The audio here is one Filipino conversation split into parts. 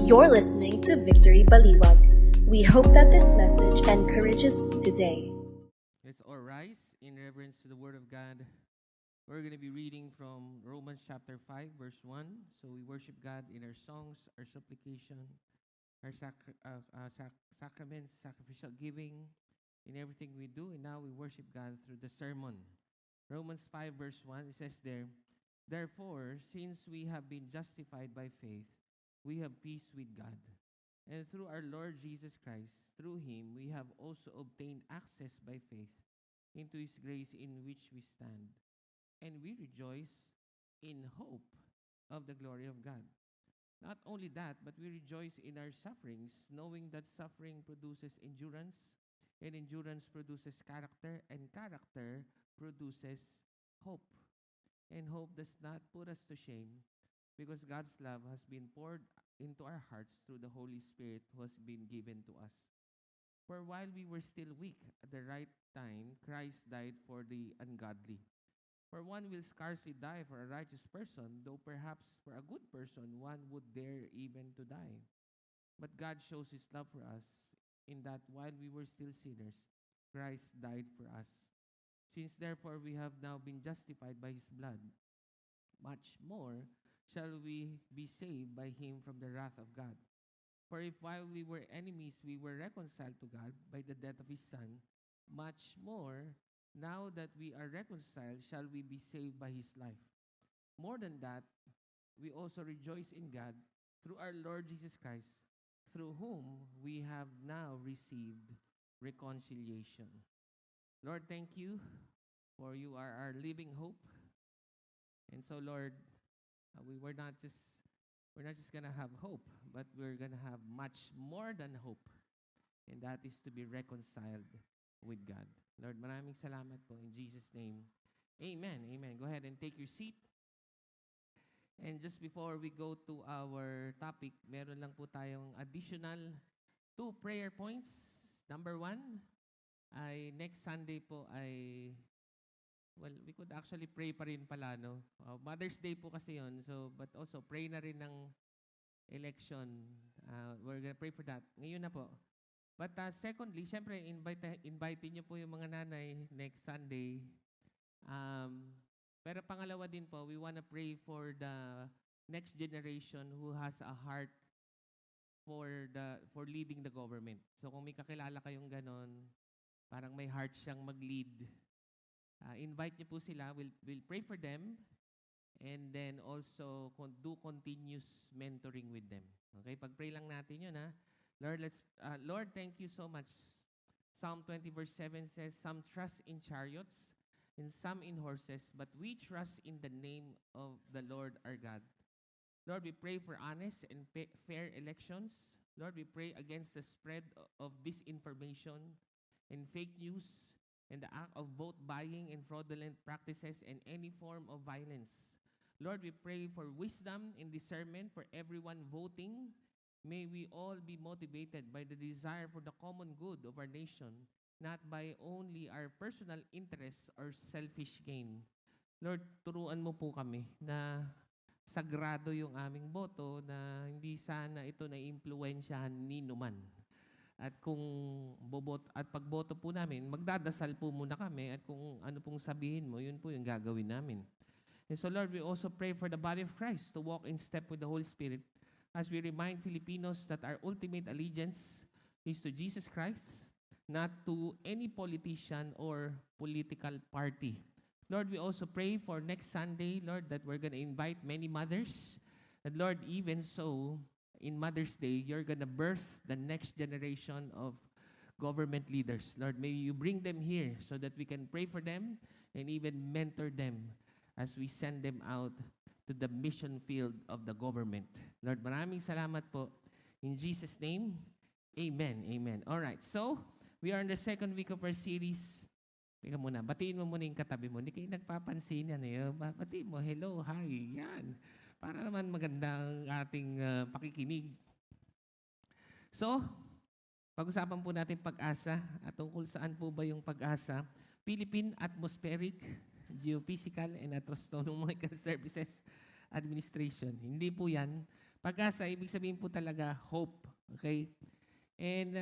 You're listening to Victory Baliwag. We hope that this message encourages you today. Let's all rise in reverence to the Word of God. We're going to be reading from Romans chapter 5, verse 1. So we worship God in our songs, our supplication, our sacraments, sacrificial giving, in everything we do. And now we worship God through the sermon. Romans 5, verse 1, it says there, "Therefore, since we have been justified by faith, we have peace with God. And through our Lord Jesus Christ, through Him, we have also obtained access by faith into His grace in which we stand. And we rejoice in hope of the glory of God. Not only that, but we rejoice in our sufferings, knowing that suffering produces endurance, and endurance produces character, and character produces hope. And hope does not put us to shame, because God's love has been poured into our hearts through the Holy Spirit who has been given to us. For while we were still weak, at the right time, Christ died for the ungodly. For one will scarcely die for a righteous person, though perhaps for a good person one would dare even to die. But God shows His love for us, in that while we were still sinners, Christ died for us. Since therefore we have now been justified by His blood, much more shall we be saved by Him from the wrath of God. For if while we were enemies we were reconciled to God by the death of His Son, much more, now that we are reconciled, shall we be saved by His life. More than that, we also rejoice in God through our Lord Jesus Christ, through whom we have now received reconciliation." Lord, thank you, for you are our living hope. And so, Lord, we're not just gonna have hope, but we're gonna have much more than hope, and that is to be reconciled with God. Lord, maraming salamat po in Jesus' name. Amen. Amen. Go ahead and take your seat. And just before we go to our topic, meron lang po tayong additional 2 prayer points. Number 1 ay next Sunday po ay, well, we could actually pray pa rin pala, no? Mother's Day po kasi yon. So, but also pray na rin ng election. We're gonna pray for that. Ngayon na po. But secondly, syempre, invite niyo po yung mga nanay next Sunday. Pero pangalawa din po, we wanna pray for the next generation who has a heart for leading the government. So kung may kakilala kayong ganon, parang may heart siyang mag-lead, invite niyo po sila. We'll pray for them, and then also do continuous mentoring with them. Okay? Pag-pray lang natin yun, ha? Lord, thank you so much. Psalm 20 verse 7 says, "Some trust in chariots and some in horses, but we trust in the name of the Lord our God." Lord, we pray for honest and fair elections. Lord, we pray against the spread of disinformation and fake news and the act of vote buying and fraudulent practices and any form of violence. Lord, we pray for wisdom and discernment for everyone voting. May we all be motivated by the desire for the common good of our nation, not by only our personal interests or selfish gain. Lord, turuan mo po kami na sagrado yung aming boto, na hindi sana ito na impluwensyahan ni numan. At kung pagboto po namin, magdadasal po muna kami, at kung ano pong sabihin mo, yun po yung gagawin namin. And so, Lord, we also pray for the body of Christ to walk in step with the Holy Spirit as we remind Filipinos that our ultimate allegiance is to Jesus Christ, not to any politician or political party. Lord, we also pray for next Sunday, Lord, that we're going to invite many mothers. And Lord, even so, in Mother's Day, you're going to birth the next generation of government leaders. Lord, may you bring them here so that we can pray for them and even mentor them as we send them out to the mission field of the government. Lord, maraming salamat po. In Jesus' name, amen. Amen. All right, so we are in the second week of our series. Teka muna, batiin mo muna yung katabi mo. Hindi kayo nagpapansin yan eh. Batiin mo, hello, hi, yan. Para naman magandang ating pakikinig. So, pag-usapan po natin pag-asa at tungkol saan po ba yung pag-asa. Philippine Atmospheric, Geophysical and Astronomical Services Administration. Hindi po yan Pag-asa, ibig sabihin po talaga hope. Okay? And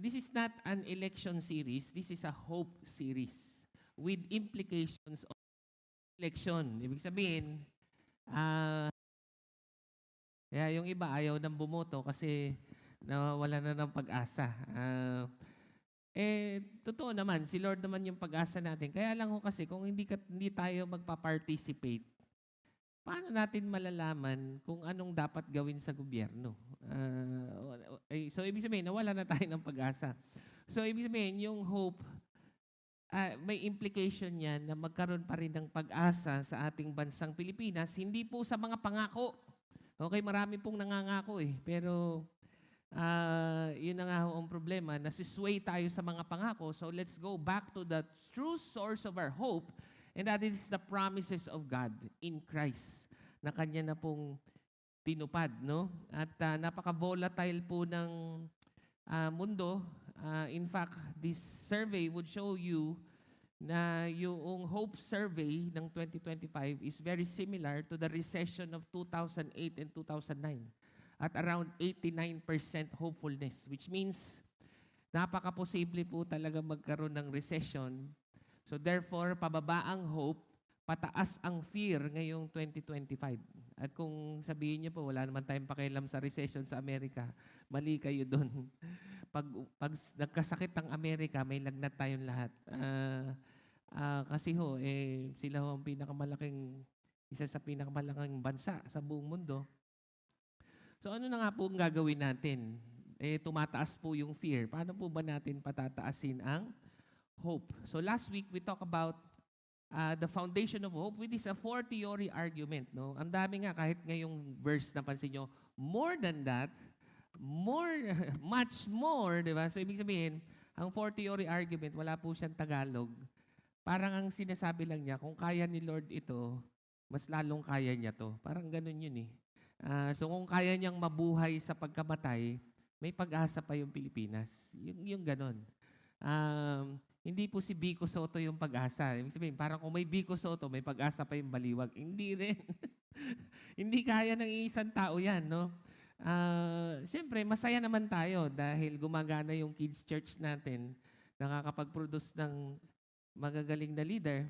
this is not an election series. This is a hope series with implications of election. Ibig sabihin, yung iba ayaw nang bumoto kasi nawawala na ng pag-asa. Totoo naman, si Lord naman yung pag-asa natin. Kaya lang ho kasi kung hindi tayo magpa-participate, paano natin malalaman kung anong dapat gawin sa gobyerno? So, ibig sabihin, nawala na tayo ng pag-asa. So, ibig sabihin, yung hope, may implication yan na magkaroon pa rin ng pag-asa sa ating bansang Pilipinas, hindi po sa mga pangako. Okay, marami pong nangangako pero yun na nga ho ang problema, nasisway tayo sa mga pangako. So let's go back to the true source of our hope, and that is the promises of God in Christ na Kanya na pong tinupad, no? At napaka-volatile po ng mundo. In fact, this survey would show you na yung Hope Survey ng 2025 is very similar to the recession of 2008 and 2009 at around 89% hopefulness, which means napaka-posible po talaga magkaroon ng recession. So therefore, pababa ang hope, pataas ang fear ngayong 2025. At kung sabihin niyo po, wala naman tayong pakialam sa recession sa Amerika, mali kayo doon. Pag nagkasakit ang Amerika, may lagnat tayong lahat. Kasi sila ho ang isa sa pinakamalaking bansa sa buong mundo. So ano na nga po ang gagawin natin? Tumataas po yung fear. Paano po ba natin patataasin ang hope? So last week, we talked about the foundation of hope, which is a four-theory argument. No? Ang dami nga, kahit ngayong verse, napansin nyo, more than that, much more, di ba? So, ibig sabihin, ang four-theory argument, wala po siyang Tagalog. Parang ang sinasabi lang niya, kung kaya ni Lord ito, mas lalong kaya niya to. Parang ganun yun So, kung kaya niyang mabuhay sa pagkamatay, may pag-asa pa yung Pilipinas. Yung ganun. Hindi po si Vico Soto yung pag-asa. Ibig sabihin, parang kung may Vico Soto, may pag-asa pa yung Baliwag. Hindi rin. Hindi kaya ng isang tao yan, no? Siyempre, masaya naman tayo dahil gumagana yung kids church natin, nakakapag-produce ng magagaling na leader.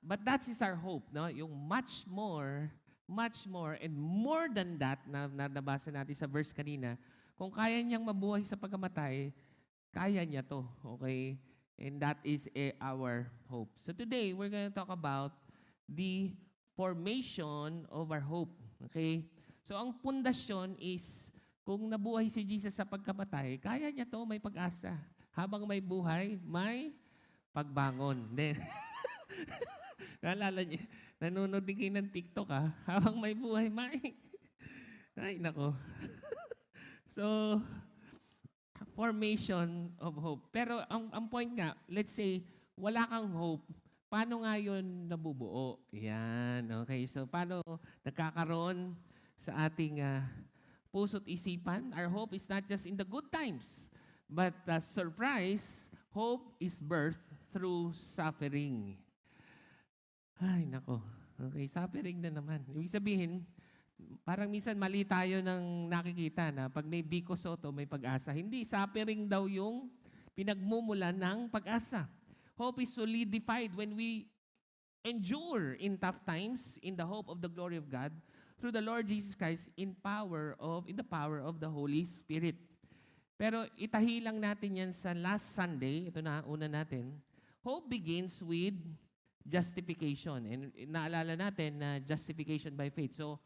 But that is our hope, no? Yung much more, and more than that na nabasa natin sa verse kanina, kung kaya niyang mabuhay sa pagkamatay, kaya niya to, okay? And that is our hope. So today, we're going to talk about the formation of our hope, okay? So ang pundasyon is, kung nabuhay si Jesus sa pagkamatay, kaya niya to, may pag-asa. Habang may buhay, may pagbangon. Then, naalala niyo, nanonood din kayo ng TikTok habang may buhay, may... Ay, nako. So, formation of hope. Pero ang point nga, let's say, wala kang hope, paano nga yun nabubuo? Yan, okay. So, paano nagkakaroon sa ating puso't isipan? Our hope is not just in the good times, but surprise, hope is birthed through suffering. Ay, nako. Okay, suffering na naman. Ibig sabihin, parang minsan mali tayo ng nakikita na pag may Vico Soto, may pag-asa. Hindi, suffering daw yung pinagmumulan ng pag-asa. Hope is solidified when we endure in tough times in the hope of the glory of God through the Lord Jesus Christ in the power of the Holy Spirit. Pero itahi lang natin yan sa last Sunday. Ito na, una natin. Hope begins with justification. And naalala natin na justification by faith. So,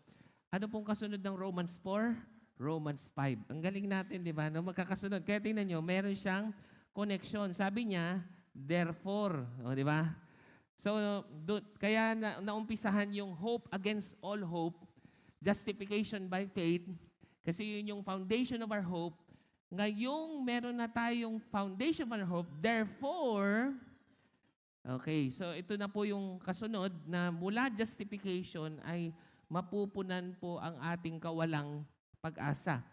ano pong kasunod ng Romans 4? Romans 5. Ang galing natin, di ba? No? Magkakasunod. Kaya tingnan nyo, meron siyang connection. Sabi niya, therefore. O, di ba? So, kaya naumpisahan yung hope against all hope, justification by faith, kasi yun yung foundation of our hope. Ngayong meron na tayong foundation of our hope, therefore, okay, so ito na po yung kasunod na mula justification ay mapupunan po ang ating kawalang pag-asa.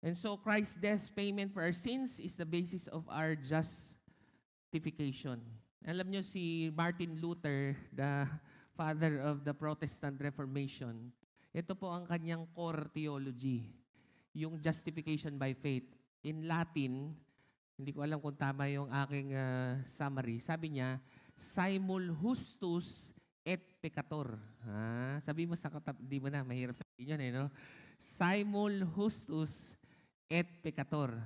And so Christ's death payment for our sins is the basis of our justification. Alam nyo si Martin Luther, the father of the Protestant Reformation, Ito po ang kanyang core theology, yung justification by faith. In Latin, hindi ko alam kung tama yung aking summary. Sabi niya, simul justus et peccator. Sabi mo sa di mo na, mahirap sabihin yun no? Simul justus et peccator.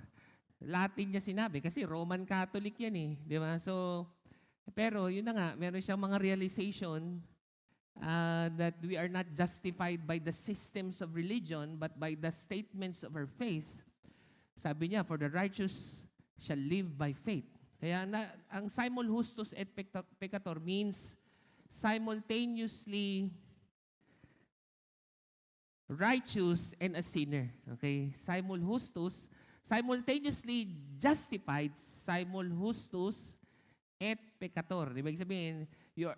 Latin niya sinabi kasi Roman Catholic yan di ba? So, pero yun na nga, meron siyang mga realization that we are not justified by the systems of religion but by the statements of our faith. Sabi niya, for the righteous shall live by faith. Kaya ang simul justus et peccator means simultaneously righteous and a sinner. Okay? Simul justus, simultaneously justified, simul justus et peccator. Ibig sabihin,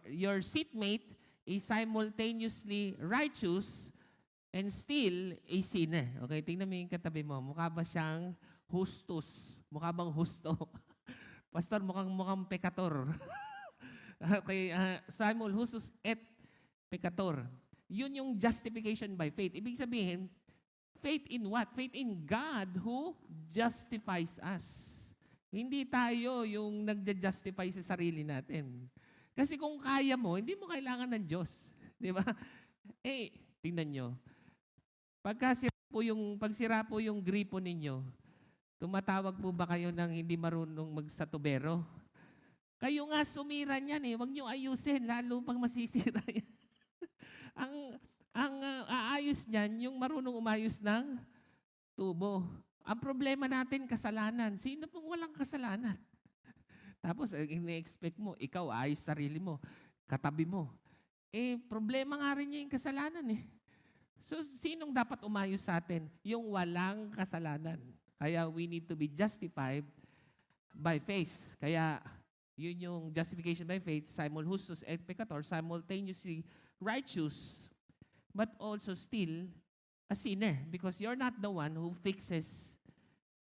your seatmate is simultaneously righteous and still a sinner. Okay, tingnan mo yung katabi mo. Mukha ba siyang justus? Mukha bang husto? Pastor, mukhang peccator. Okay, simul justus et peccator. Yun yung justification by faith. Ibig sabihin, faith in what? Faith in God who justifies us. Hindi tayo yung nagja-justify sa sarili natin. Kasi kung kaya mo, hindi mo kailangan ng Diyos. Di ba? Tingnan nyo. Pag sira po yung gripo ninyo, tumatawag po ba kayo ng hindi marunong magsatubero? Kayo nga sumira niyan Huwag nyo ayusin, lalo pang masisira yan. ang aayos niyan, yung marunong umayos ng tubo. Ang problema natin, kasalanan. Sino pong walang kasalanan? Tapos, ini-expect mo, ikaw ayos sarili mo, katabi mo. Problema nga rin niya yung kasalanan So, sinong dapat umayos sa atin? Yung walang kasalanan. Kaya we need to be justified by faith. Kaya, yun yung justification by faith, simul justus et peccator, simultaneously righteous, but also still a sinner because you're not the one who fixes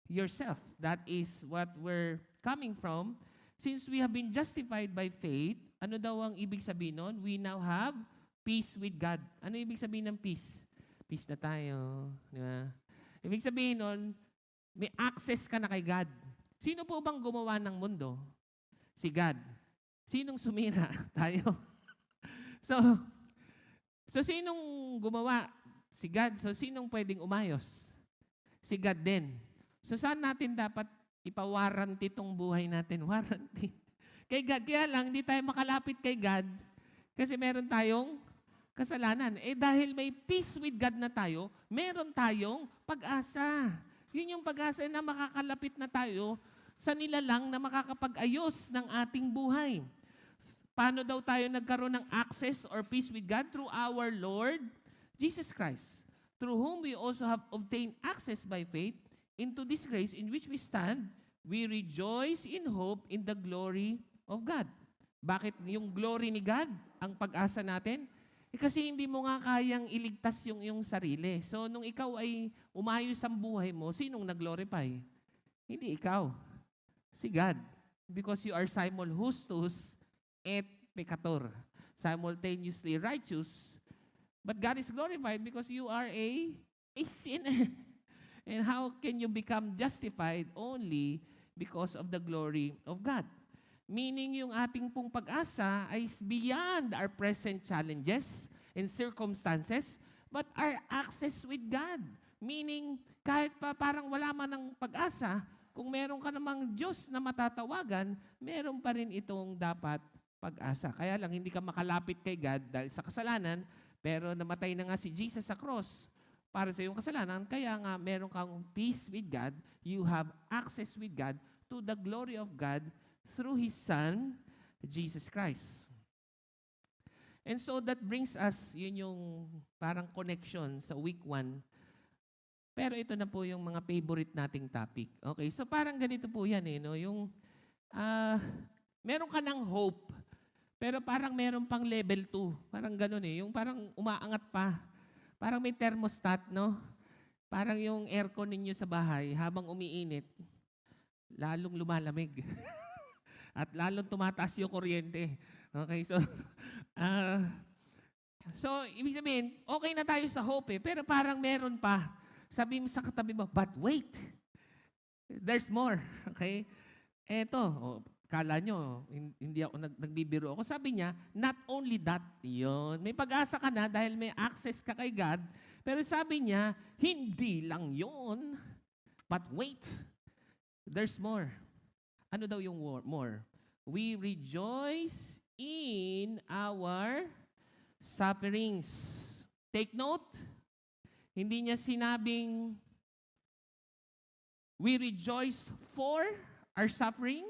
yourself. That is what we're coming from. Since we have been justified by faith, ano daw ang ibig sabihin nun? We now have peace with God. Ano ibig sabihin ng peace? Peace na tayo. Di ba? Ibig sabihin nun, may access ka na kay God. Sino po bang gumawa ng mundo? Si God. Sinong sumira? Tayo. So sinong gumawa? Si God. So, sinong pwedeng umayos? Si God din. So, saan natin dapat ipa-warranty itong buhay natin? Warranty. Kay God. Kaya lang, hindi tayo makalapit kay God kasi meron tayong kasalanan. Dahil may peace with God na tayo, meron tayong pag-asa. Yun yung pag-asa na makakalapit na tayo sa nilalang na makakapag-ayos ng ating buhay. Paano daw tayo nagkaroon ng access or peace with God? Through our Lord Jesus Christ, through whom we also have obtained access by faith into this grace in which we stand, we rejoice in hope in the glory of God. Bakit yung glory ni God ang pag-asa natin? Kasi hindi mo nga kayang iligtas yung iyong sarili. So, nung ikaw ay umayos ang buhay mo, sinong nag-glorify? Hindi ikaw. Si God. Because you are simul justus et peccator. Simultaneously righteous, but God is glorified because you are a sinner. And how can you become justified? Only because of the glory of God. Meaning yung ating pong pag-asa ay beyond our present challenges and circumstances, but our access with God. Meaning, kahit pa parang wala man ng pag-asa, kung meron ka namang Diyos na matatawagan, meron pa rin itong dapat pag-asa. Kaya lang, hindi ka makalapit kay God dahil sa kasalanan, pero namatay na nga si Jesus sa cross para sa iyong kasalanan, kaya nga meron kang peace with God, you have access with God to the glory of God through His Son, Jesus Christ. And so that brings us, yun yung parang connection sa week 1. Pero ito na po yung mga favorite nating topic. Okay, so parang ganito po yan no? Yung meron ka ng hope, pero parang meron pang level 2. Parang ganun yung parang umaangat pa. Parang may thermostat, no? Parang yung aircon ninyo sa bahay, habang umiinit, lalong lumalamig. At lalong tumataas yung kuryente. Okay, so, So, ibig sabihin, okay na tayo sa hope pero parang meron pa. Sabi mo sa katabi mo, but wait, there's more. Okay? Eto, kala nyo, hindi ako nagbibiro ako. Sabi niya, not only that, yun. May pag-asa ka na dahil may access ka kay God. Pero sabi niya, hindi lang yun. But wait, there's more. Ano daw yung more? We rejoice in our sufferings. Take note, hindi niya sinabing we rejoice for our suffering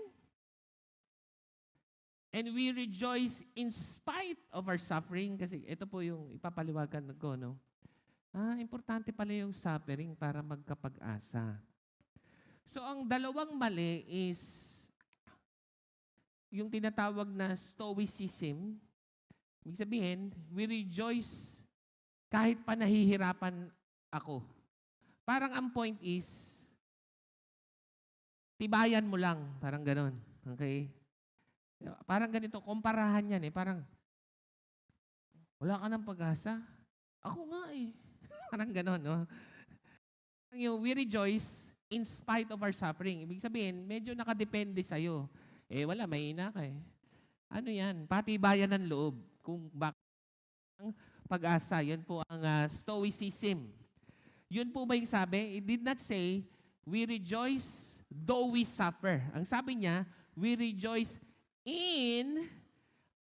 and we rejoice in spite of our suffering. Kasi ito po yung ipapaliwagan ko, no? Importante pala yung suffering para magkapag-asa. So, ang dalawang mali is yung tinatawag na stoicism. Ibig sabihin, we rejoice kahit pa nahihirapan ako. Parang ang point is, tibayan mo lang. Parang ganon. Okay? Parang ganito, kumparahan yan Parang, wala ka ng pag-asa? Ako nga Parang ganon, no? Yung we rejoice in spite of our suffering. Ibig sabihin, medyo nakadepende sa'yo. Wala, mahina ka Ano yan? Patibayan ng loob. Kung bakit ang pag-asa, yan po ang stoicism. Yun po ba yung sabi? It did not say, we rejoice though we suffer. Ang sabi niya, we rejoice in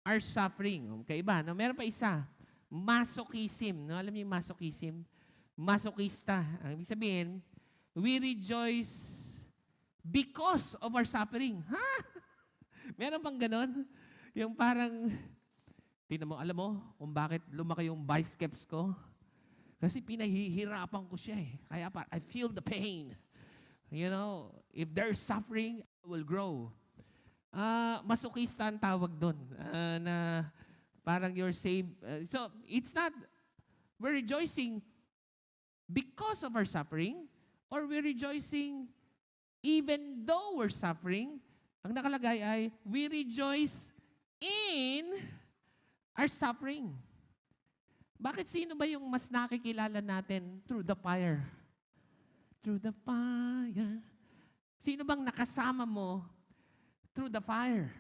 our suffering. Kaiba, no? Meron pa isa, masochism. No? Alam niyo yung masochism? Masochista. Ang ibig sabihin, we rejoice because of our suffering. Meron bang ganon? Yung parang, tingnan mo, alam mo kung bakit lumaki yung biceps ko? Kasi pinahihirapan ko siya Kaya I feel the pain. You know, if there's suffering, I will grow. Masochista ang tawag doon. Na parang you're saved. So, it's not, we're rejoicing because of our suffering, or we're rejoicing even though we're suffering. Ang nakalagay ay, we rejoice in our suffering. Bakit sino ba yung mas nakikilala natin through the fire? Through the fire. Sino bang nakasama mo through the fire?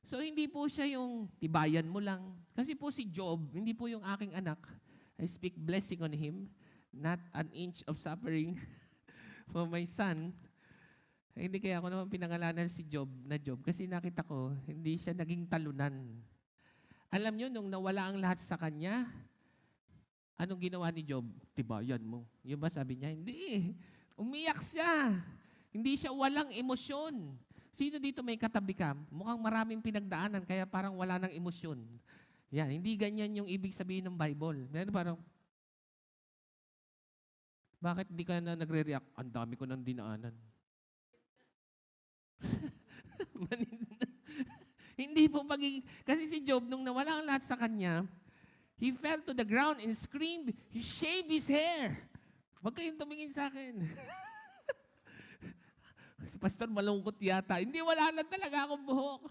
So, hindi po siya yung tibayan mo lang. Kasi po si Job, hindi po yung aking anak. I speak blessing on him, not an inch of suffering for my son. Hindi kaya ako naman pinangalanan si Job na Job kasi nakita ko, hindi siya naging talunan. Alam nyo, nung nawala ang lahat sa kanya, anong ginawa ni Job? Tibayan mo. Yung ba sabi niya? Hindi. Umiyak siya. Hindi siya walang emosyon. Sino dito may katabi ka? Mukhang maraming pinagdaanan kaya parang wala ng emosyon. Yan, hindi ganyan yung ibig sabihin ng Bible. Meron parang, bakit hindi ka na nagre-react? Ang dami ko ng dinaanan. Hindi po kasi si Job, nung nawala ang lahat sa kanya, he fell to the ground and screamed, he shaved his hair. Huwag kayong tumingin sa akin. Pastor, malungkot yata. Hindi, wala na talaga akong buhok.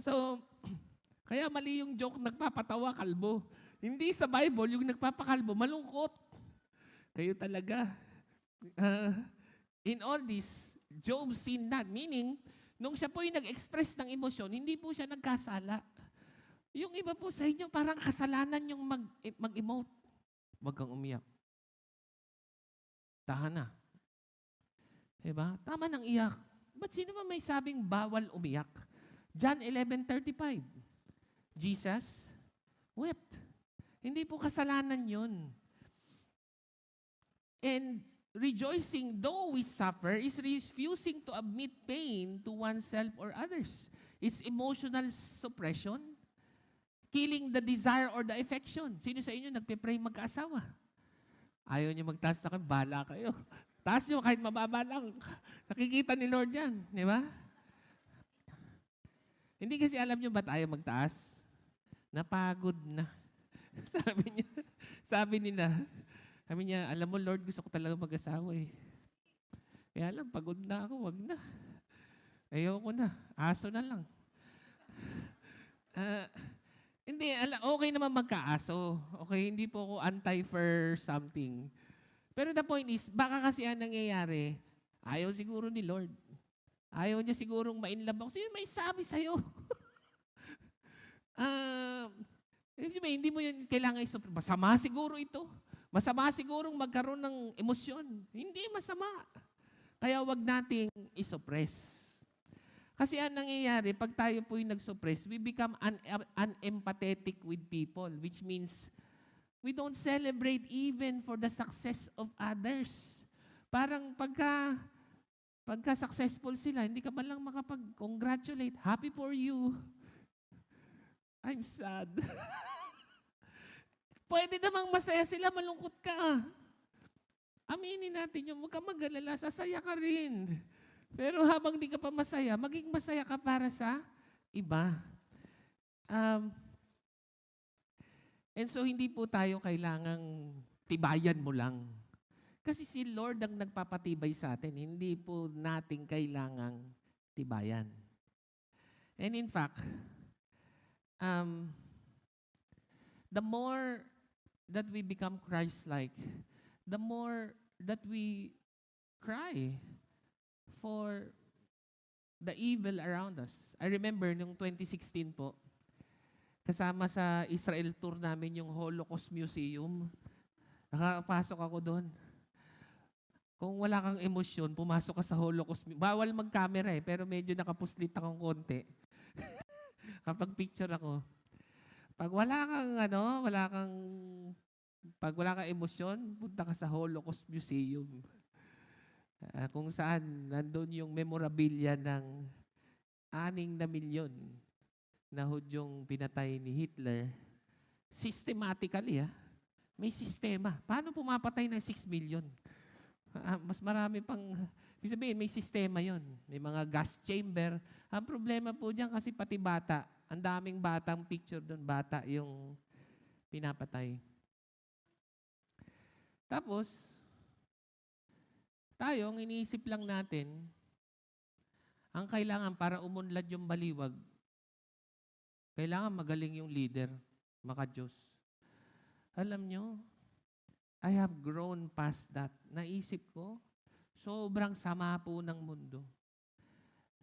So, kaya mali yung joke, nagpapatawa, kalbo. Hindi sa Bible, yung nagpapakalbo, malungkot. Kayo talaga. In all this, Job sinned not. Meaning, nung siya po yung nag-express ng emosyon, hindi po siya nagkasala. Yung iba po sa inyo, parang kasalanan yung mag-emote. Huwag kang umiyak. Tahan na. Diba? Tama nang iyak. Ba't sino ba may sabing bawal umiyak? John 11:35. Jesus wept. Hindi po kasalanan yun. And rejoicing though we suffer is refusing to admit pain to oneself or others. It's emotional suppression. Killing the desire or the affection. Sino sa inyo nagpe-pray magkaasawa? Ayaw niyo magtaas na kayo, bala kayo. Taas niyo kahit mababa lang. Nakikita ni Lord yan. Di ba? Hindi kasi alam niyo ba't ayaw magtaas? Napagod na. sabi niya, alam mo Lord, gusto ko talaga mag-asawa Kaya lang, pagod na ako, wag na. Ayoko na, aso na lang. Hindi, okay naman magkaaso. Okay, hindi po ako anti for something. Pero the point is, baka kasi ang nangyayari, ayaw siguro ni Lord. Ayaw niya sigurong ma-inlove ako. Sino may sabi sa'yo? Hindi mo yun kailangan masama siguro ito. Masama sigurong magkaroon ng emosyon. Hindi masama. Kaya wag nating isuppress. Kasi ang nangyayari, pag tayo po yung nag-suppress, we become unempathetic with people, which means we don't celebrate even for the success of others. Parang pagka successful sila, hindi ka man lang makapag-congratulate. Happy for you. I'm sad. Pwede namang masaya sila, malungkot ka. Aminin natin yung huwag ka mag-alala, sasaya ka rin. Pero habang di ka pa masaya, maging masaya ka para sa iba. And so hindi po tayo kailangang tibayan mo lang. Kasi si Lord ang nagpapatibay sa atin, hindi po natin kailangang tibayan. And in fact, the more that we become Christ-like, the more that we cry for the evil around us. I remember nung 2016 po, kasama sa Israel tour namin yung Holocaust Museum. Nakapasok ako doon. Kung wala kang emosyon, pumasok ka sa Holocaust Museum. Bawal mag-camera pero medyo nakapuslit akong konti. Kapag picture ako. Pag wala kang emosyon, punta ka sa Holocaust Museum. Kung saan nandun yung memorabilia ng 6 na milyon na Hudyong pinatay ni Hitler. Systematically, may sistema. Paano pumapatay ng 6 million? Mas marami pang, ibig sabihin, may sistema yon. May mga gas chamber. Ang problema po dyan kasi pati bata, ang daming batang picture doon, bata yung pinapatay. Tapos, tayo, ang iniisip lang natin, ang kailangan para umunlad yung baliwag, kailangan magaling yung leader, maka-Diyos. Alam nyo, I have grown past that. Naisip ko, sobrang sama po ng mundo.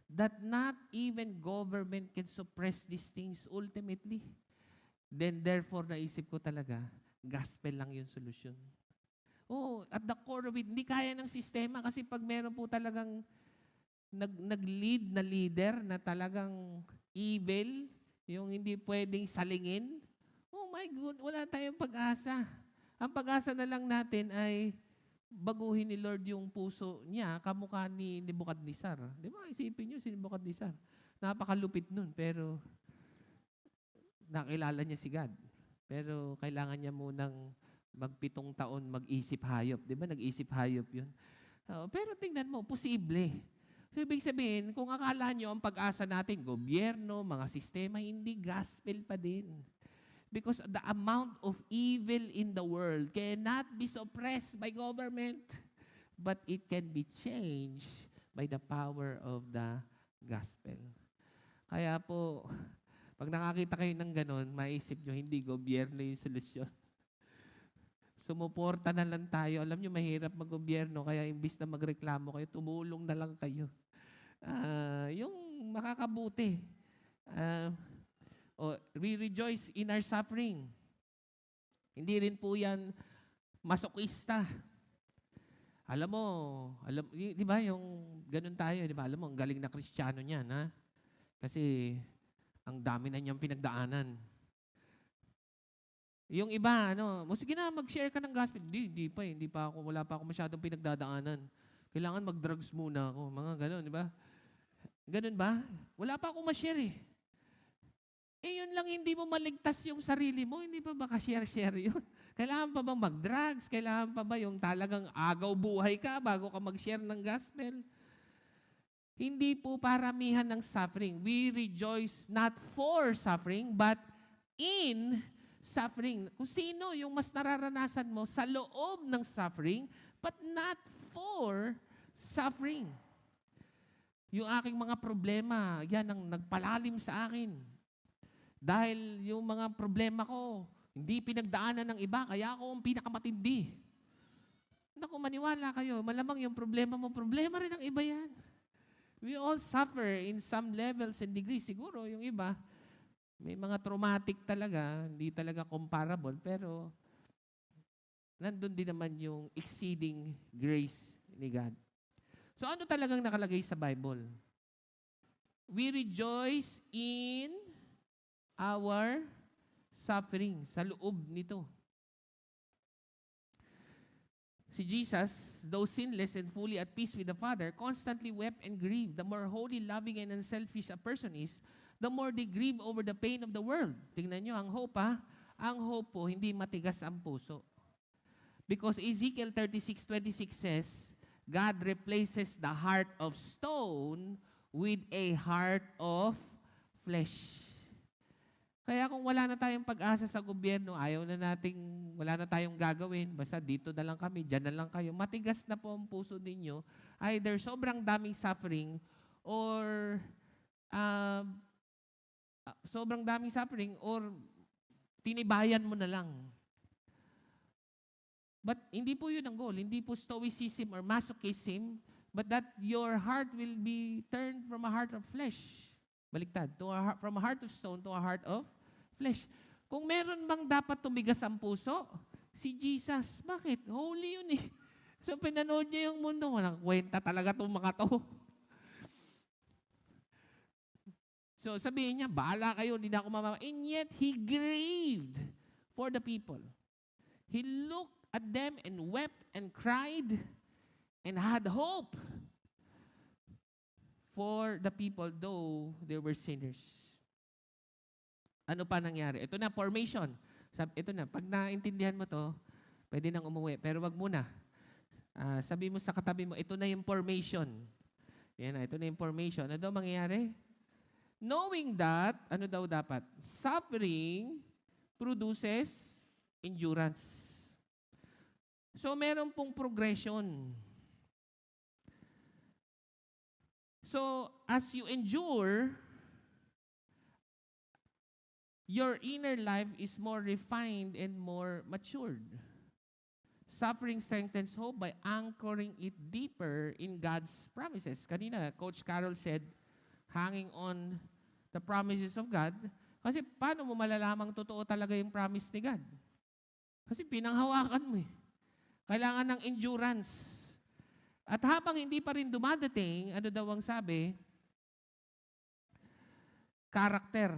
That not even government can suppress these things ultimately. Then therefore, naisip ko talaga, gospel lang yung solution. At the core of it, hindi kaya ng sistema kasi pag meron po talagang nag-lead na leader na talagang evil, yung hindi pwedeng salingin, oh my God, wala tayong pag-asa. Ang pag-asa na lang natin ay baguhin ni Lord yung puso niya, kamukha ni Nebukadnezar. Di ba? Isipin niyo si Nebukadnezar. Napakalupit nun, pero nakilala niya si God. Pero kailangan niya munang 7 taon mag-isip hayop. Di ba? Nag-isip hayop yun. Pero tingnan mo, posible. So, ibig sabihin, kung akala nyo ang pag-asa natin, gobyerno, mga sistema, hindi gospel pa din. Because the amount of evil in the world cannot be suppressed by government, but it can be changed by the power of the gospel. Kaya po, pag nakakita kayo ng ganon, maisip nyo, hindi gobyerno yung solusyon. Sumuporta na lang tayo. Alam nyo, mahirap mag-gobyerno, kaya imbis na magreklamo kayo, tumulong na lang kayo. Yung makakabuti. We rejoice in our suffering. Hindi rin po yan masokista. Alam mo, di ba yung ganun tayo, di ba? Alam mo, ang galing na Kristiyano niyan, ha? Kasi ang dami na niyang pinagdaanan. Yung iba, sige na, mag-share ka ng gospel. Hindi pa ako, wala pa ako masyadong pinagdadaanan. Kailangan mag-drugs muna ako. Mga ganun, di ba? Ganun ba? Wala pa akong ma-share yun lang hindi mo maligtas yung sarili mo, hindi pa ba ka-share-share yun? Kailangan pa bang mag-drugs? Kailangan pa ba yung talagang agaw buhay ka bago ka mag-share ng gospel? Hindi po paramihan ng suffering. We rejoice not for suffering, but in suffering. Kung sino yung mas nararanasan mo sa loob ng suffering, but not for suffering. Yung aking mga problema, yan ang nagpalalim sa akin. Dahil yung mga problema ko, hindi pinagdaanan ng iba, kaya ako ang pinakamatindi. Naku, maniwala kayo, malamang yung problema mo, problema rin ng iba yan. We all suffer in some levels and degrees. Siguro yung iba, may mga traumatic talaga, hindi talaga comparable, pero nandun din naman yung exceeding grace ni God. So ano talagang nakalagay sa Bible? We rejoice in our suffering, sa loob nito. Si Jesus, though sinless and fully at peace with the Father, constantly wept and grieved. The more holy, loving, and unselfish a person is, the more they grieve over the pain of the world. Tingnan nyo, ang hope ang hope po, hindi matigas ang puso. Because Ezekiel 36:26 says, God replaces the heart of stone with a heart of flesh. Kaya kung wala na tayong pag-asa sa gobyerno, wala na tayong gagawin, basta dito na lang kami, dyan na lang kayo, matigas na po ang puso ninyo, either sobrang daming suffering or tinibayan mo na lang. But hindi po yun ang goal. Hindi po stoicism or masochism, but that your heart will be turned from a heart of flesh. Baliktad. From a heart of stone to a heart of flesh. Kung meron bang dapat tumigas ang puso, si Jesus. Bakit? Holy yun eh. So pinanood niya yung mundo, walang kwenta talaga itong mga to. So sabihin niya, bahala kayo, hindi na ako mamama. And yet, He grieved for the people. He looked at them and wept and cried and had hope for the people, though they were sinners. Ano pa nangyari? Ito na, formation. Ito na, pag naintindihan mo to, pwede nang umuwi. Pero wag muna. Sabi mo sa katabi mo, ito na yung formation. Yan na, ito na yung formation. Ano daw mangyayari? Knowing that, ano daw dapat? Suffering produces endurance. So, meron pong progression. So, as you endure, your inner life is more refined and more matured. Suffering strengthens hope by anchoring it deeper in God's promises. Kanina, Coach Carol said, hanging on the promises of God. Kasi paano mo malalamang totoo talaga yung promise ni God? Kasi pinanghawakan mo eh. Kailangan ng endurance. At habang hindi pa rin dumadating, ano daw ang sabi? Character.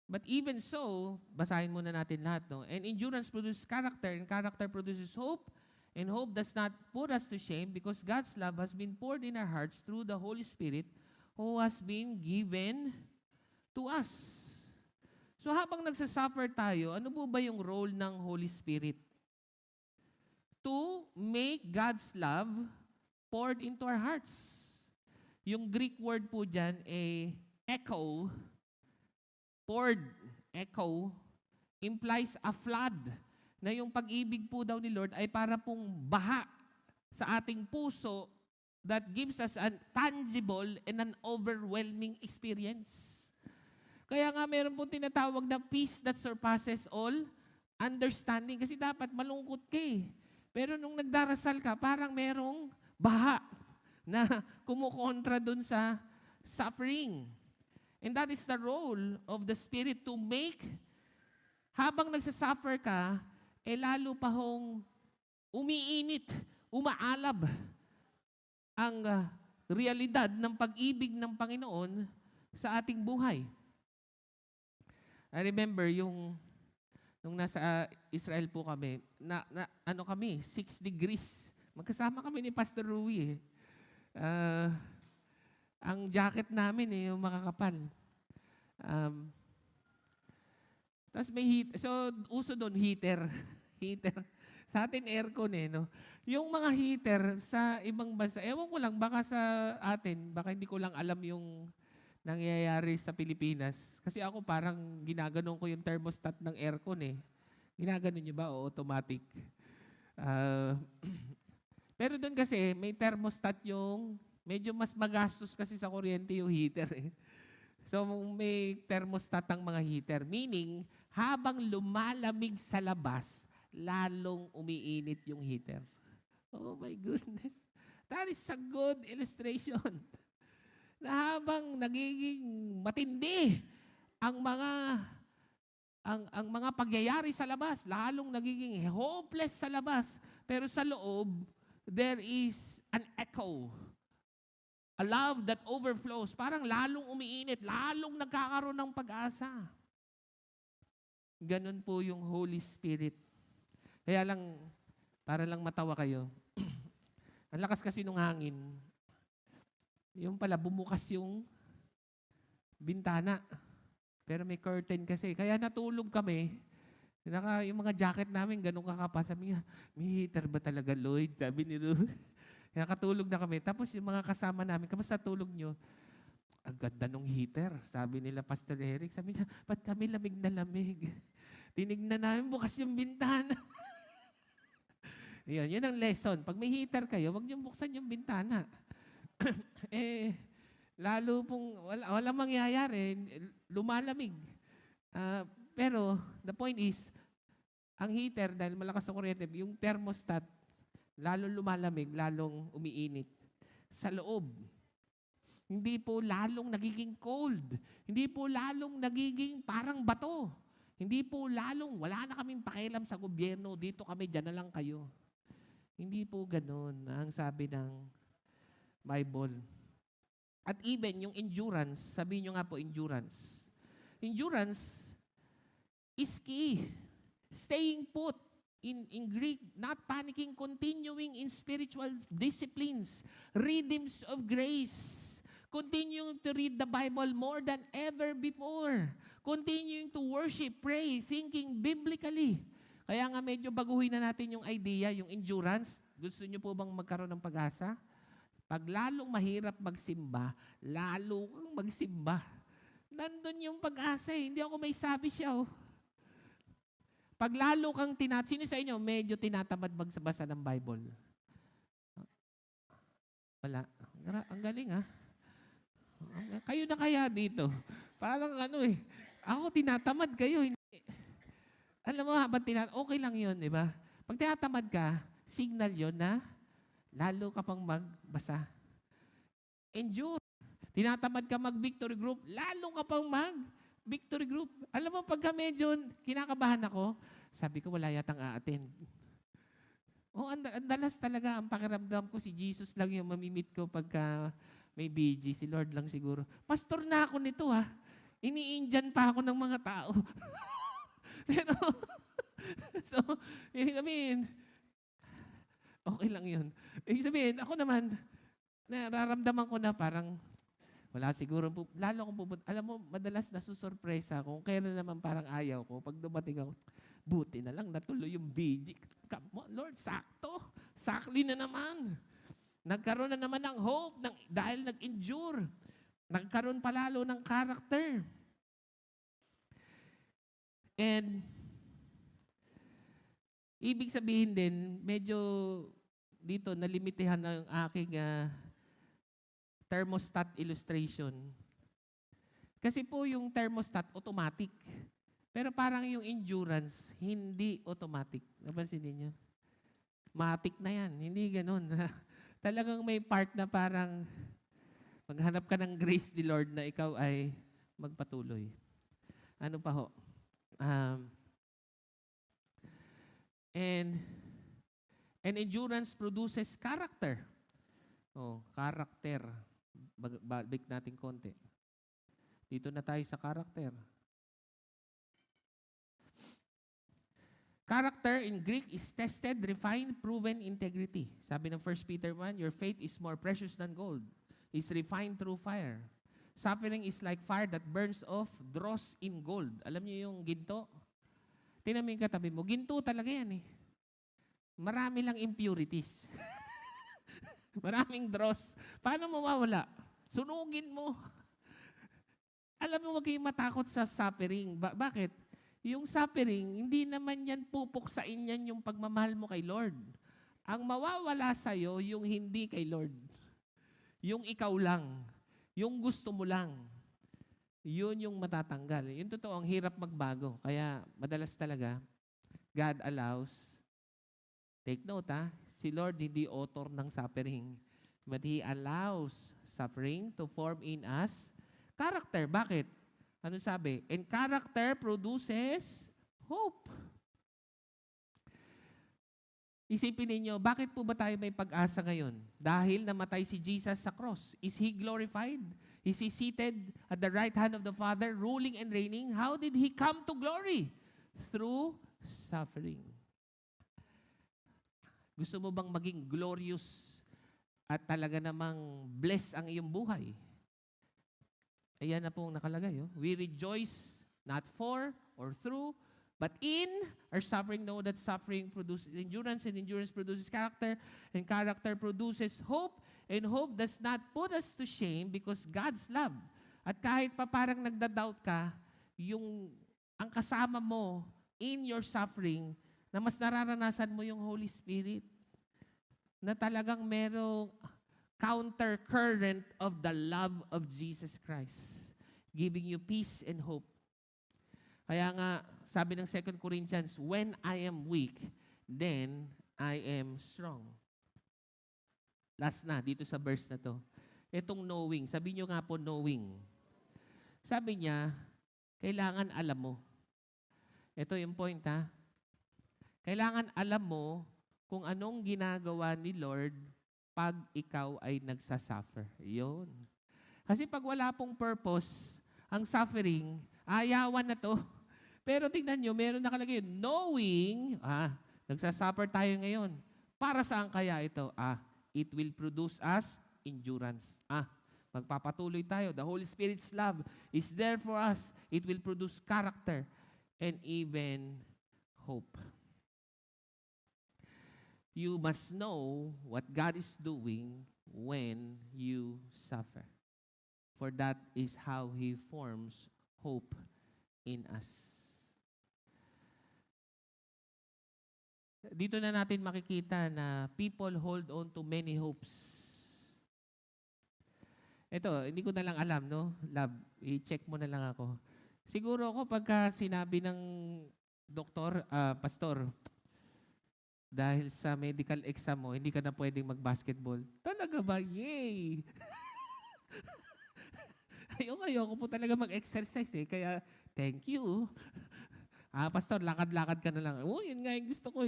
But even so, basahin muna natin lahat, no? And endurance produces character, and character produces hope, and hope does not put us to shame because God's love has been poured in our hearts through the Holy Spirit who has been given to us. So habang nagsasuffer tayo, ano po ba yung role ng Holy Spirit? To make God's love poured into our hearts. Yung Greek word po dyan, echo, poured, echo, implies a flood, na yung pag-ibig po daw ni Lord ay para pong baha sa ating puso that gives us a tangible and an overwhelming experience. Kaya nga meron pong tinatawag na peace that surpasses all understanding. Kasi dapat malungkot ka eh. Pero nung nagdarasal ka, parang merong baha na kumukontra dun sa suffering. And that is the role of the Spirit to make, habang nagsasuffer ka, lalo pa hong umiinit, umaalab ang realidad ng pag-ibig ng Panginoon sa ating buhay. I remember nung nasa Israel po kami, kami, 6 degrees. Magkasama kami ni Pastor Rui eh. Ang jacket namin yung makakapal. Tapos may heat. So, uso doon, heater. Heater. Sa atin, aircon no? Yung mga heater sa ibang bansa, ewan ko lang, baka sa atin, baka hindi ko lang alam yung nangyayari sa Pilipinas. Kasi ako parang ginaganon ko yung thermostat ng aircon Ginaganon nyo ba o automatic? Pero doon kasi, may thermostat yung medyo mas magastos kasi sa kuryente yung heater So may thermostat ang mga heater. Meaning, habang lumalamig sa labas, lalong umiinit yung heater. Oh my goodness. That is a good illustration. Na habang nagiging matindi ang mga pagyayari sa labas, lalong nagiging hopeless sa labas, pero sa loob, there is an echo. A love that overflows. Parang lalong umiinit, lalong nagkakaroon ng pag-asa. Ganun po yung Holy Spirit. Kaya lang, para lang matawa kayo, ang lakas kasi nung hangin, yung pala, bumukas yung bintana. Pero may curtain kasi. Kaya natulog kami. Yung mga jacket namin, ganun kakapa. Sabi niya, may heater ba talaga, Lloyd? Sabi ni Lou. Kaya katulog na kami. Tapos yung mga kasama namin, kamusta tulog nyo? Ang ganda nung heater. Sabi nila, Pastor Eric. Sabi niya, ba't kami lamig na lamig? Tinignan namin, bukas yung bintana. Yun ang lesson. Pag may heater kayo, huwag niyong buksan yung bintana. Lalo pong wala mangyayari, lumalamig. Pero the point is, ang heater, dahil malakas ang kuryente, yung thermostat, lalong lumalamig, lalong umiinit. Sa loob. Hindi po lalong nagiging cold. Hindi po lalong nagiging parang bato. Hindi po lalong, wala na kaming pakialam sa gobyerno, dito kami, dyan na lang kayo. Hindi po ganun ang sabi ng Bible. At even yung endurance, sabihin nyo nga po endurance. Endurance is key. Staying put in Greek, not panicking, continuing in spiritual disciplines, rhythms of grace. Continuing to read the Bible more than ever before. Continuing to worship, pray, thinking biblically. Kaya nga medyo baguhin na natin yung idea, yung endurance. Gusto nyo po bang magkaroon ng pag-asa? Pag lalong mahirap magsimba, lalo kang magsimba. Nandun yung pag-asa eh. Hindi ako may sabi siya oh. Pag lalo kang sino sa inyo medyo tinatamad magbasa ng Bible? Wala. Ang galing ah. Kayo na kaya dito. Parang ano eh. Ako tinatamad kayo. Alam mo, habang okay lang yun, di ba? Pag tinatamad ka, signal yun na lalo ka pang magbasa. Endure. Tinatamad ka mag-victory group, lalo ka pang mag-victory group. Alam mo, pagka medyo kinakabahan ako, sabi ko, wala yatang a-attend. Ang dalas talaga, ang pakiramdam ko, si Jesus lang yung mamimit ko pagka may BG, si Lord lang siguro. Pastor na ako nito ha. Ini-Indian pa ako ng mga tao. Pero, so, ibig sabihin, okay lang yun. Ibig sabihin, ako naman, nararamdaman ko na parang, wala siguro, lalo akong pupunta. Alam mo, madalas nasusurpresa ako. Kung kailan naman parang ayaw ko, pag dumating ako, buti na lang, natuloy yung BG. Come on, Lord, sakto. Sakli na naman. Nagkaroon na naman ng hope dahil nag-endure. Nagkaroon palalo ng character. And, ibig sabihin din, medyo dito nalimitahan ng aking thermostat illustration. Kasi po yung thermostat, automatic. Pero parang yung endurance, hindi automatic. Napansin niyo? Matic na yan. Hindi ganun. Talagang may part na parang maghanap ka ng grace ni Lord na ikaw ay magpatuloy. Ano pa ho? And endurance produces character. Character. Balik natin konti. Dito na tayo sa character. Character in Greek is tested, refined, proven integrity. Sabi ng 1 Peter 1, your faith is more precious than gold. It's refined through fire. Suffering is like fire that burns off dross in gold. Alam niyo yung ginto? Tingnan mo yung katabi mo. Ginto talaga yan eh. Marami lang impurities. Maraming dross. Paano mawawala? Sunugin mo. Alam mo, huwag kayong matakot sa suffering. Bakit? Yung suffering, hindi naman yan pupuksain yan yung pagmamahal mo kay Lord. Ang mawawala sa'yo, yung hindi kay Lord. Yung ikaw lang. Yung gusto mo lang. yun yung matatanggal. Yung totoo, ang hirap magbago. Kaya madalas talaga, God allows, take note si Lord hindi author ng suffering, but He allows suffering to form in us character. Bakit? Ano sabi? And character produces hope. Isipin ninyo, bakit po ba tayo may pag-asa ngayon? Dahil namatay si Jesus sa cross. Is He glorified? Is He seated at the right hand of the Father, ruling and reigning? How did He come to glory? Through suffering. Gusto mo bang maging glorious at talaga namang bless ang iyong buhay? Ayan na pong nakalagay. We rejoice not for or through, but in our suffering, know that suffering produces endurance, and endurance produces character, and character produces hope, and hope does not put us to shame because God's love. At kahit pa parang nagda-doubt ka, ang kasama mo in your suffering, na mas nararanasan mo yung Holy Spirit, na talagang merong counter current of the love of Jesus Christ, giving you peace and hope. Kaya nga, sabi ng 2 Corinthians, when I am weak, then I am strong. Last na, dito sa verse na to. Itong knowing, sabi nyo nga po knowing. Sabi niya, kailangan alam mo. Ito yung point Kailangan alam mo kung anong ginagawa ni Lord pag ikaw ay nagsasuffer. Yun. Kasi pag wala pong purpose, ang suffering, ayawan na to. Pero tingnan nyo, meron nakalagay yun, knowing, nagsasuffer tayo ngayon. Para saan kaya ito? It will produce us endurance. Magpapatuloy tayo. The Holy Spirit's love is there for us. It will produce character and even hope. You must know what God is doing when you suffer. For that is how He forms hope in us. Dito na natin makikita na people hold on to many hopes. Ito, hindi ko na lang alam, no? Love, i-check mo na lang ako. Siguro ako pagka sinabi ng doktor, pastor, dahil sa medical exam mo, hindi ka na pwedeng mag-basketball. Talaga ba? Yay! Ayoko po talaga mag-exercise Kaya, thank you. Pastor, lakad-lakad ka na lang. Yun nga yung gusto ko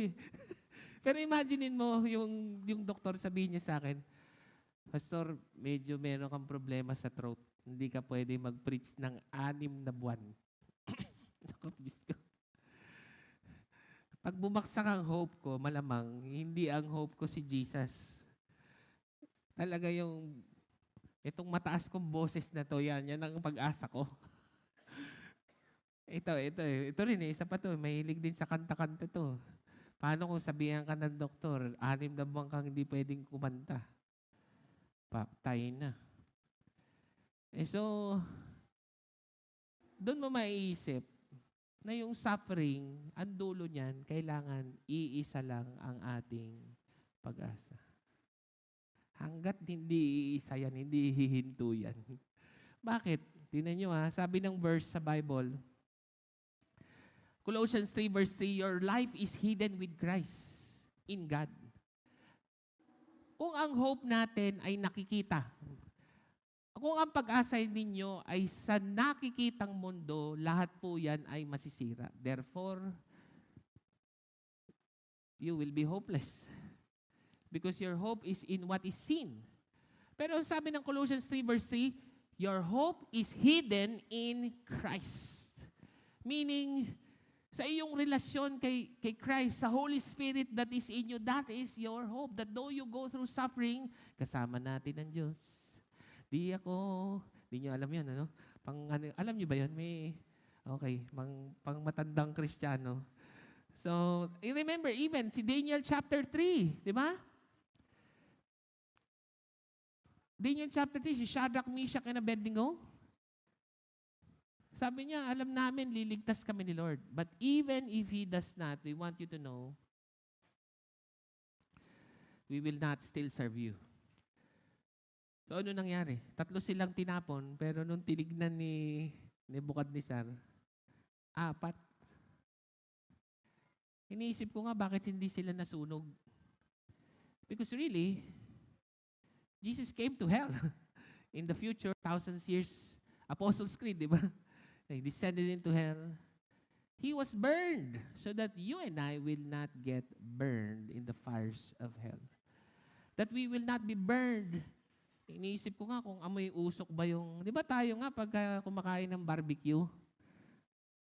Pero imaginein mo yung doktor sabihin niya sa akin, Pastor, medyo meron kang problema sa throat. Hindi ka pwede mag-preach ng 6 na buwan. Pag bumaksak ang hope ko, malamang, hindi ang hope ko si Jesus. Talaga itong mataas kong boses na to, yan ang pag-asa ko. Ito rin isa pa to, mahilig din sa kanta-kanta to. Paano kung sabihan ka ng doktor, 6 na buwan kang hindi pwedeng kumanta? Patay na. So, doon mo maiisip na yung suffering, ang dulo niyan, kailangan iisa lang ang ating pag-asa. Hanggat hindi iisa yan, hindi hihinto yan. Bakit? Tingnan nyo sabi ng verse sa Bible, Colossians 3 verse 3, your life is hidden with Christ in God. Kung ang hope natin ay nakikita, kung ang pag-asa ninyo ay sa nakikitang mundo, lahat po yan ay masisira. Therefore, you will be hopeless. Because your hope is in what is seen. Pero sabi ng Colossians 3 verse 3, your hope is hidden in Christ. Meaning, sa iyong relasyon kay Christ, sa Holy Spirit that is in you, that is your hope. That though you go through suffering, kasama natin ang Diyos. Di nyo alam yun, ano? Alam nyo ba yun? Pang matandang Kristiyano. So, remember, even si Daniel chapter 3, di ba? Daniel chapter 3, si Shadrach, Meshach, and Abednego. Sabi niya, alam namin, liligtas kami ni Lord. But even if He does not, we want you to know, we will not still serve you. So ano nangyari? 3 silang tinapon, pero nung tinignan ni Nebukadnezar, 4. Iniisip ko nga bakit hindi sila nasunog. Because really, Jesus came to hell. In the future, thousands years, Apostles' Creed, di ba? He descended into hell. He was burned so that you and I will not get burned in the fires of hell. That we will not be burned. Iniisip ko nga kung amoy usok ba yung, di ba tayo nga pag kumakain ng barbecue,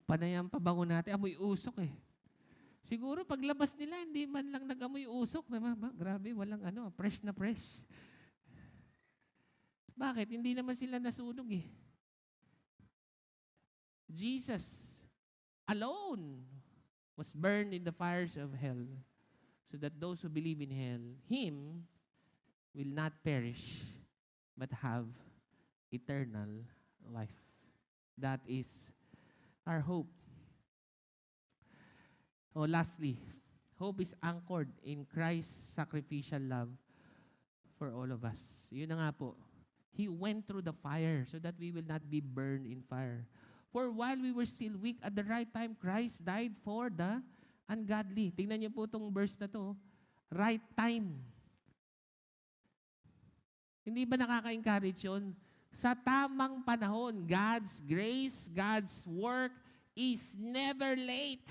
panay ang pabango natin, amoy usok eh. Siguro paglabas nila, hindi man lang nag-amoy usok. Diba? Grabe, walang fresh na fresh. Bakit? Hindi naman sila nasunog eh. Jesus alone was burned in the fires of hell so that those who believe in Him will not perish but have eternal life. That is our hope. Lastly, hope is anchored in Christ's sacrificial love for all of us. Yun na nga po. He went through the fire so that we will not be burned in fire. For while we were still weak, at the right time, Christ died for the ungodly. Tingnan niyo po itong verse na to. Right time. Hindi ba nakaka-encourage yun? Sa tamang panahon, God's grace, God's work is never late.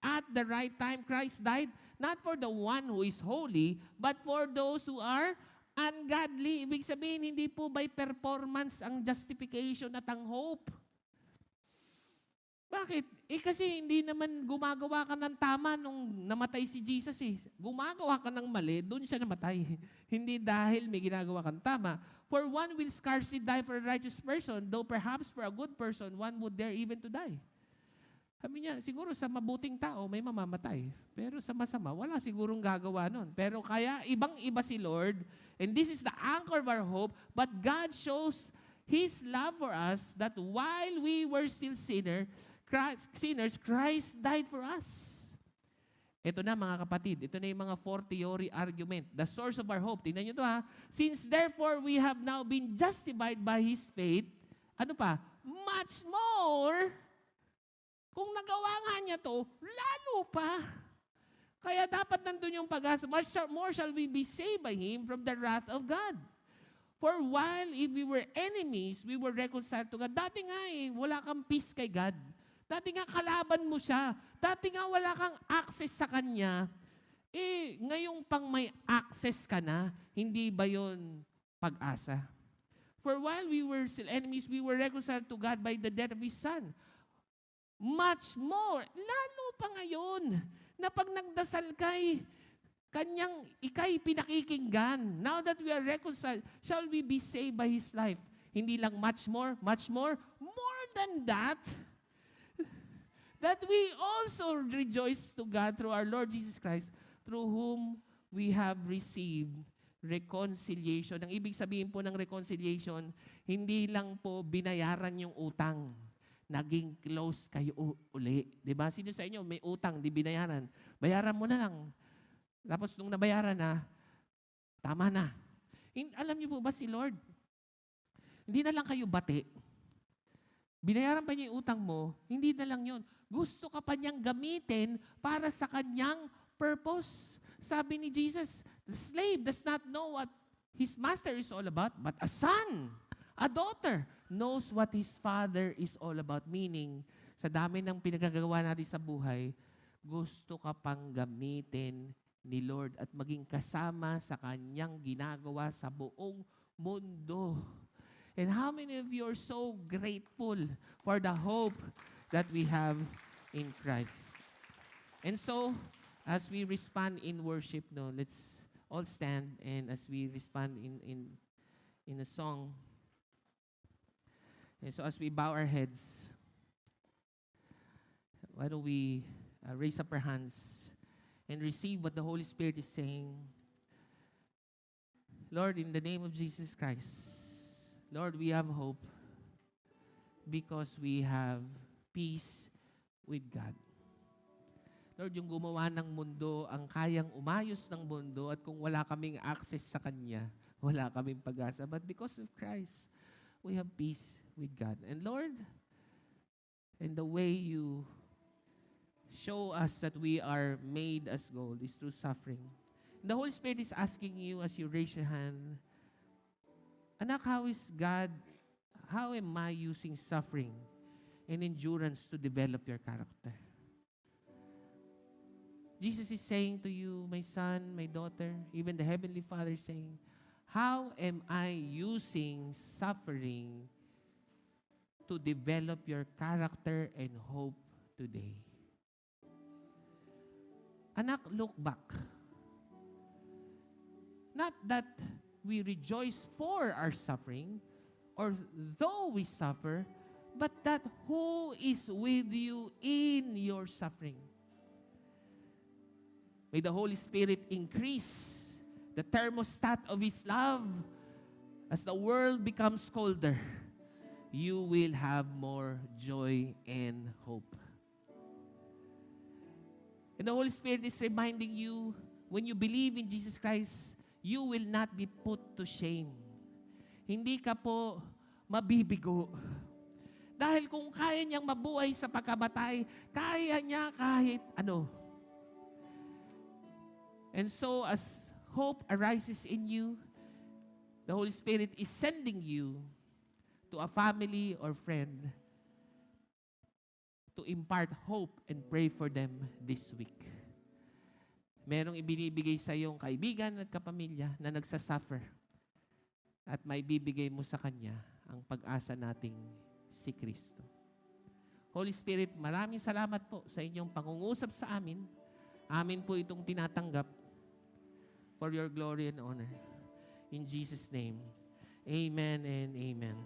At the right time, Christ died, not for the one who is holy, but for those who are ungodly. Ibig sabihin, hindi po by performance ang justification at ang hope. Bakit? Kasi hindi naman gumagawa ka ng tama nung namatay si Jesus eh. Gumagawa ka ng mali, doon siya namatay. Hindi dahil may ginagawa kang tama. For one will scarcely die for a righteous person, though perhaps for a good person, one would dare even to die. Sabi niya, siguro sa mabuting tao, may mamamatay. Pero sa masama, wala sigurong gagawa nun. Pero kaya, ibang-iba si Lord. And this is the anchor of our hope. But God shows His love for us that while we were still sinners, Christ died for us. Ito na mga kapatid, ito na yung mga 4 theory argument. The source of our hope. Tingnan nyo ito ha. Since therefore we have now been justified by His faith, ano pa? Much more, kung nagawa nga niya to, lalo pa. Kaya dapat nandun yung pag-asa. Much more shall we be saved by Him from the wrath of God. For while if we were enemies, we were reconciled to God. Dati nga wala kang peace kay God. Dati nga kalaban mo siya. Dati nga wala kang access sa Kanya. Ngayong pang may access ka na, hindi ba yon pag-asa? For while we were still enemies, we were reconciled to God by the death of His Son. Much more, lalo pa ngayon, na pag nagdasal ikay pinakikinggan. Now that we are reconciled, shall we be saved by His life? Hindi lang much more than that, that we also rejoice to God through our Lord Jesus Christ, through whom we have received reconciliation. Ang ibig sabihin po ng reconciliation, hindi lang po binayaran yung utang. Naging close kayo uli. Diba? Sino sa inyo may utang, di binayaran? Bayaran mo na lang. Tapos nung nabayaran na, tama na. Alam niyo po ba si Lord? Hindi na lang kayo bati. Binayaran pa niya yung utang mo, hindi na lang yun. Gusto ka pa niyang gamitin para sa kanyang purpose. Sabi ni Jesus, the slave does not know what his master is all about, but a son, a daughter, knows what his father is all about. Meaning, sa dami ng pinagagawa natin sa buhay, gusto ka pang gamitin ni Lord at maging kasama sa kanyang ginagawa sa buong mundo. And how many of you are so grateful for the hope that we have in Christ? And so, as we respond in worship, let's all stand, and as we respond in a song, and so as we bow our heads, why don't we raise up our hands and receive what the Holy Spirit is saying. Lord, in the name of Jesus Christ, Lord, we have hope because we have peace with God. Lord, yung gumawa ng mundo, ang kayang umayos ng mundo, at kung wala kaming access sa Kanya, wala kaming pag-asa. But because of Christ, we have peace with God. And Lord, And the way you show us that we are made as gold is through suffering. And the Holy Spirit is asking you as you raise your hand, Anak, how am I using suffering and endurance to develop your character? Jesus is saying to you, my son, my daughter, even the Heavenly Father is saying, how am I using suffering to develop your character and hope today? Anak, look back. Not that we rejoice for our suffering, or though we suffer, but that who is with you in your suffering. May the Holy Spirit increase the thermostat of His love. As the world becomes colder, you will have more joy and hope. And the Holy Spirit is reminding you, when you believe in Jesus Christ, you will not be put to shame. Hindi ka po mabibigo. Dahil kung kaya niyang mabuhay sa pagkamatay, kaya niya kahit ano. And so as hope arises in you, the Holy Spirit is sending you to a family or friend to impart hope and pray for them this week. Merong ibinibigay sa iyong kaibigan at kapamilya na nagsasuffer at may bibigay mo sa kanya ang pag-asa nating si Kristo. Holy Spirit, maraming salamat po sa inyong pangungusap sa amin. Amin po itong tinatanggap for your glory and honor. In Jesus' name, amen and amen.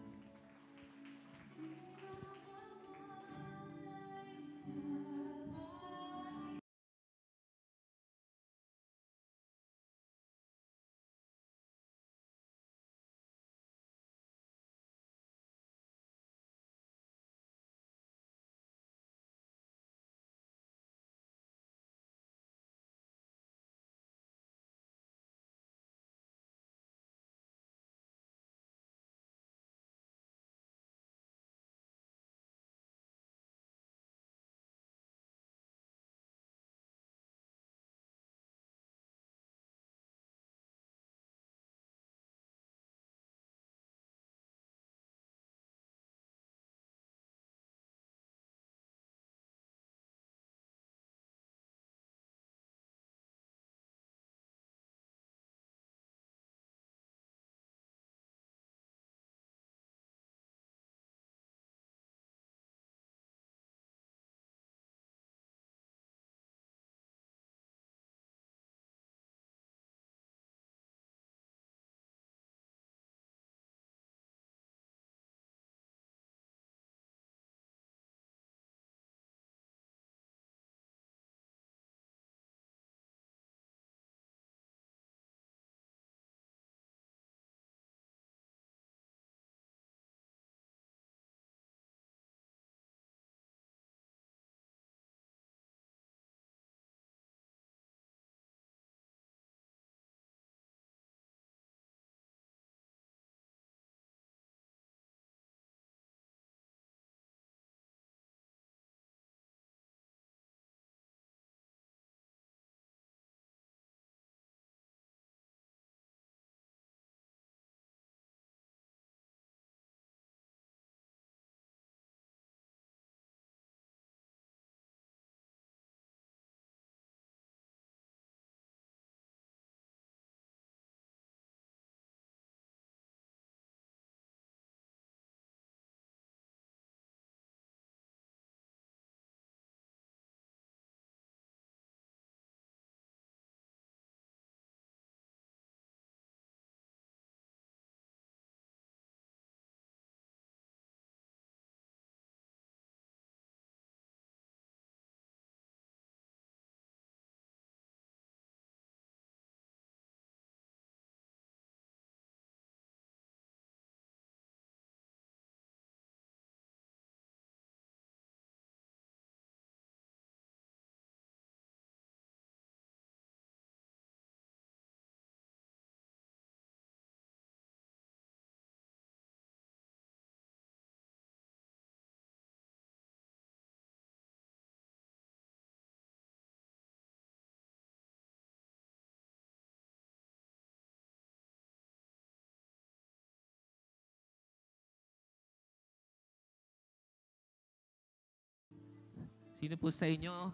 Sino po sa inyo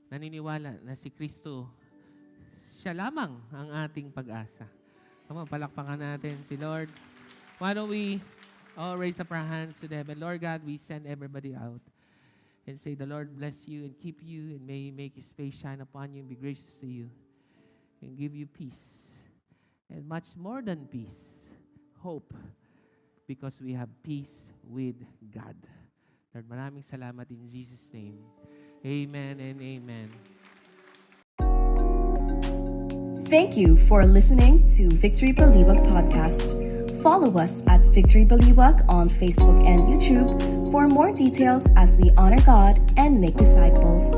naniniwala na si Kristo, siya lamang ang ating pag-asa? Come on, palakpakan natin si Lord. Why don't we all raise up our hands to heaven? Lord God, we send everybody out and say, the Lord bless you and keep you, and may He make His face shine upon you and be gracious to you and give you peace. And much more than peace, hope, because we have peace with God. Lord, maraming salamat in Jesus' name. Amen and amen. Thank you for listening to Victory Baliwag Podcast. Follow us at Victory Baliwag on Facebook and YouTube for more details as we honor God and make disciples.